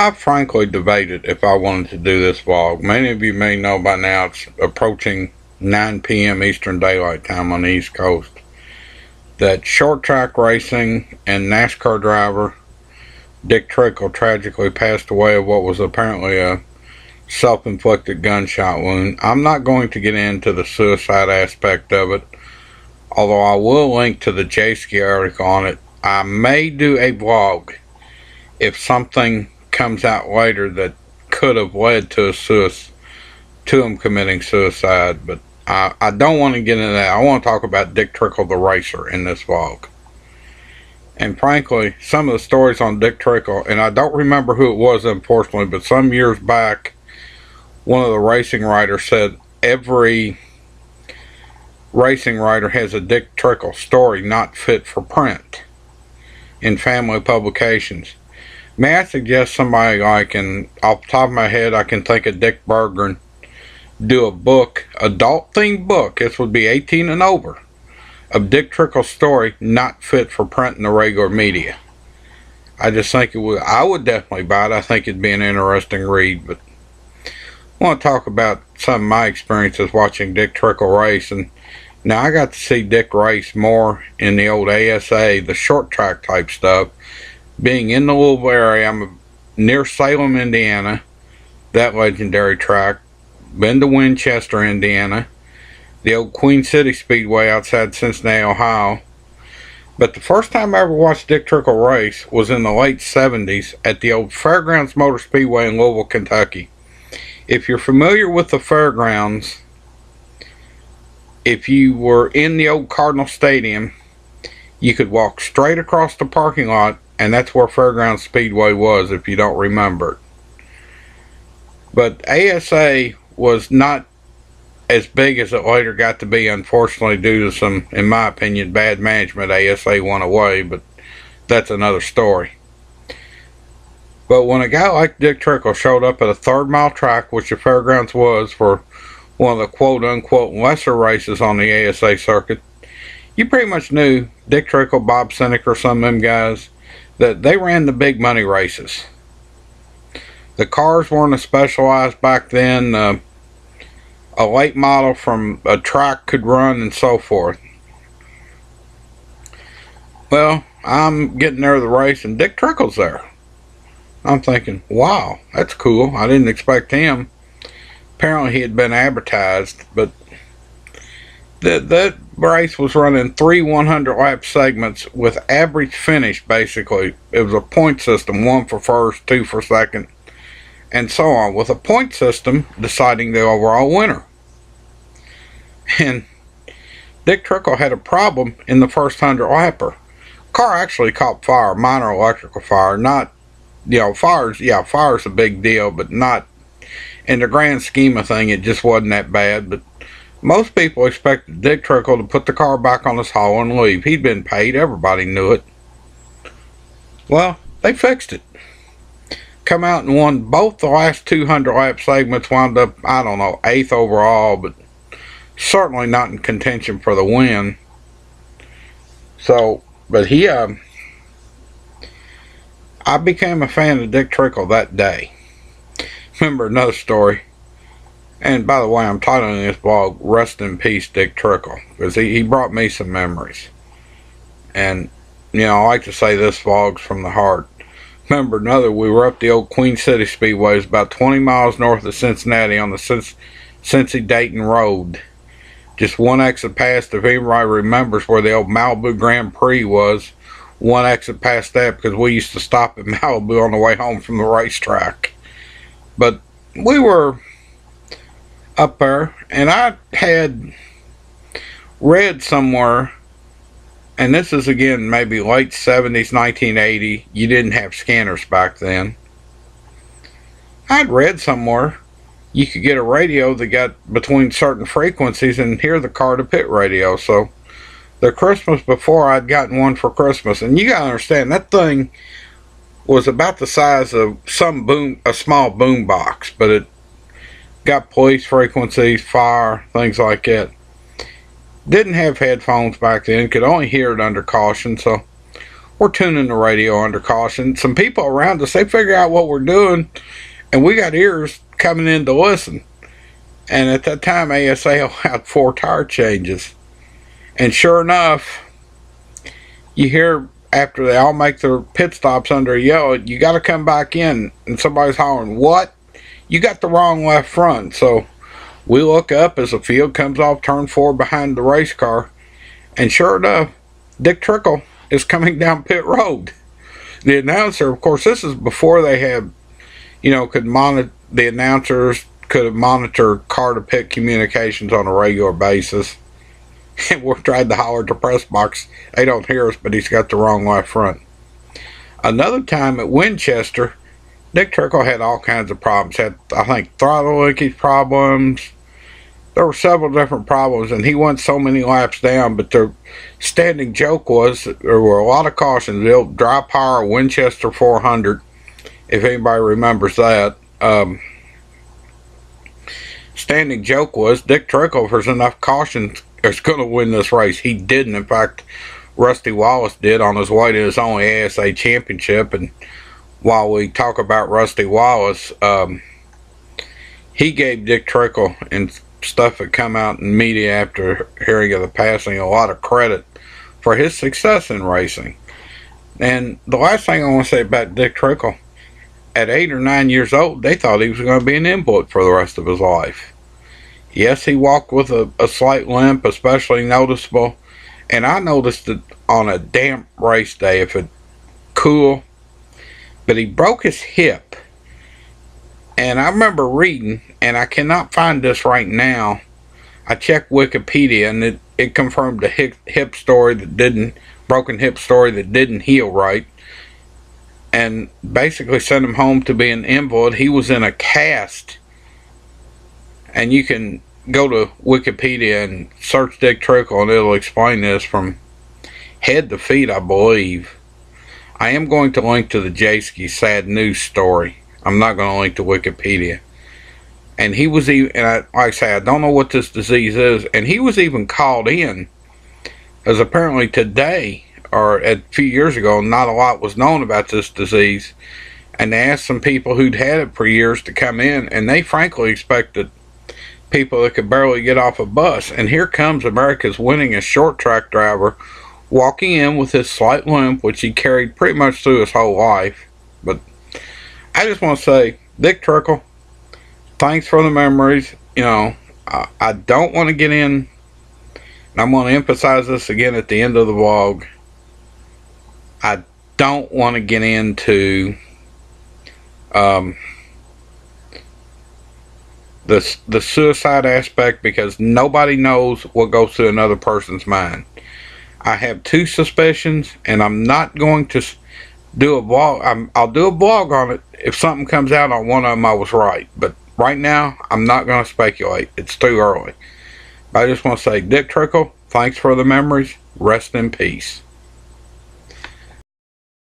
I frankly debated if I wanted to do this vlog. Many of you may know by now it's approaching 9 p.m. Eastern Daylight Time on the East Coast. That short track racing and NASCAR driver Dick Trickle tragically passed away of what was apparently a self-inflicted gunshot wound. I'm not going to get into the suicide aspect of it, although I will link to the J-Ski article on it. I may do a vlog if something comes out later that could have led to him committing suicide, but I don't want to get into that. I want to talk about Dick Trickle the racer in this vlog. And frankly, some of the stories on Dick Trickle, and I don't remember who it was unfortunately, but some years back, one of the racing writers said every racing writer has a Dick Trickle story not fit for print in family publications. May I suggest somebody like, and off the top of my head, I can think of Dick Berggren, do a book, adult-themed book, this would be 18 and over, of Dick Trickle's story not fit for print in the regular media. I just think it would, I would definitely buy it. I think it'd be an interesting read, but I want to talk about some of my experiences watching Dick Trickle race. And now I got to see Dick race more in the old ASA, the short track type stuff. Being in the Louisville area, I'm near Salem, Indiana, that legendary track. Been to Winchester, Indiana, the old Queen City Speedway outside Cincinnati, Ohio. But the first time I ever watched Dick Trickle race was in the late 70s at the old Fairgrounds Motor Speedway in Louisville, Kentucky. If you're familiar with the Fairgrounds, if you were in the old Cardinal Stadium, you could walk straight across the parking lot, and that's where Fairgrounds Speedway was, if you don't remember it. But ASA was not as big as it later got to be, unfortunately, due to some, in my opinion, bad management. ASA went away, but that's another story. But when a guy like Dick Trickle showed up at a third-mile track, which the Fairgrounds was for one of the quote-unquote lesser races on the ASA circuit, you pretty much knew Dick Trickle, Bob Seneca, some of them guys, that they ran the big money races. The cars weren't as specialized back then. A late model from a track could run and so forth. Well, I'm getting there to the race and Dick Trickle's there. I'm thinking, wow, that's cool. I didn't expect him. Apparently he had been advertised, but that race was running 3 100-lap segments with average finish, basically. It was a point system, 1 for first, 2 for second, and so on, with a point system deciding the overall winner. And Dick Trickle had a problem in the first 100-lapper. Car actually caught fire, minor electrical fire, not, fire's a big deal, but not, in the grand scheme of things, it just wasn't that bad. But most people expected Dick Trickle to put the car back on his hull and leave. He'd been paid, everybody knew it. Well, they fixed it. Come out and won both the last 200-lap segments, wound up, I don't know, 8th overall, but certainly not in contention for the win. So, but I became a fan of Dick Trickle that day. Remember another story, and by the way, I'm titling this vlog, Rest in Peace Dick Trickle, because he brought me some memories. And, I like to say this vlog's from the heart. Remember another, we were up the old Queen City Speedway. It was about 20 miles north of Cincinnati on the Cincy-Dayton Road. Just one exit past, if anybody remembers where the old Malibu Grand Prix was, one exit past that, because we used to stop at Malibu on the way home from the racetrack. But we were up there, and I had read somewhere, and this is again maybe late 70s, 1980. You didn't have scanners back then. I'd read somewhere you could get a radio that got between certain frequencies and hear the car to pit radio. So the Christmas before, I'd gotten one for Christmas, and you gotta understand, that thing was about the size of a small boom box, but it got police frequencies, fire, things like that. Didn't have headphones back then, could only hear it under caution. So we're tuning the radio under caution. Some people around us, they figure out what we're doing, and we got ears coming in to listen. And at that time, ASA had 4 tire changes. And sure enough, you hear after they all make their pit stops under a yellow, you got to come back in. And somebody's hollering, "What? You got the wrong left front." So we look up as the field comes off turn 4 behind the race car. And sure enough, Dick Trickle is coming down pit road. The announcer, of course, this is before they had, could monitor, the announcers could monitor car to pit communications on a regular basis. And we're trying to holler at the press box. They don't hear us, but he's got the wrong left front. Another time at Winchester, Dick Trickle had all kinds of problems. Had, I think, throttle leakage problems. There were several different problems, and he went so many laps down. But the standing joke was there were a lot of cautions. The old dry power Winchester 400, if anybody remembers that. Standing joke was Dick Trickle, if there's enough cautions, is going to win this race. He didn't. In fact, Rusty Wallace did on his way to his only ASA championship. And while we talk about Rusty Wallace, he gave Dick Trickle and stuff that come out in media after hearing of the passing a lot of credit for his success in racing. And the last thing I want to say about Dick Trickle, at 8 or 9 years old, they thought he was going to be an invalid for the rest of his life. Yes, he walked with a slight limp, especially noticeable. And I noticed it on a damp race day, if it's cool. But he broke his hip. And I remember reading, and I cannot find this right now. I checked Wikipedia, and it confirmed a hip story that didn't, broken hip story that didn't heal right. And basically sent him home to be an invalid. He was in a cast. And you can go to Wikipedia and search Dick Trickle, and it'll explain this from head to feet, I believe. I am going to link to the Jayski sad news story. I'm not going to link to Wikipedia. And he was even, and like I say, I don't know what this disease is, and he was even called in, as apparently today, or a few years ago, not a lot was known about this disease. And they asked some people who'd had it for years to come in, and they frankly expected people that could barely get off a bus. And here comes America's winningest short track driver walking in with his slight limp, which he carried pretty much through his whole life. But I just want to say, Dick Trickle, thanks for the memories. I don't want to get in, and I'm going to emphasize this again at the end of the vlog. I don't want to get into the suicide aspect, because nobody knows what goes through another person's mind. I have 2 suspicions, and I'm not going to do a vlog. I'll do a vlog on it if something comes out on one of them I was right. But right now, I'm not going to speculate. It's too early. But I just want to say, Dick Trickle, thanks for the memories. Rest in peace.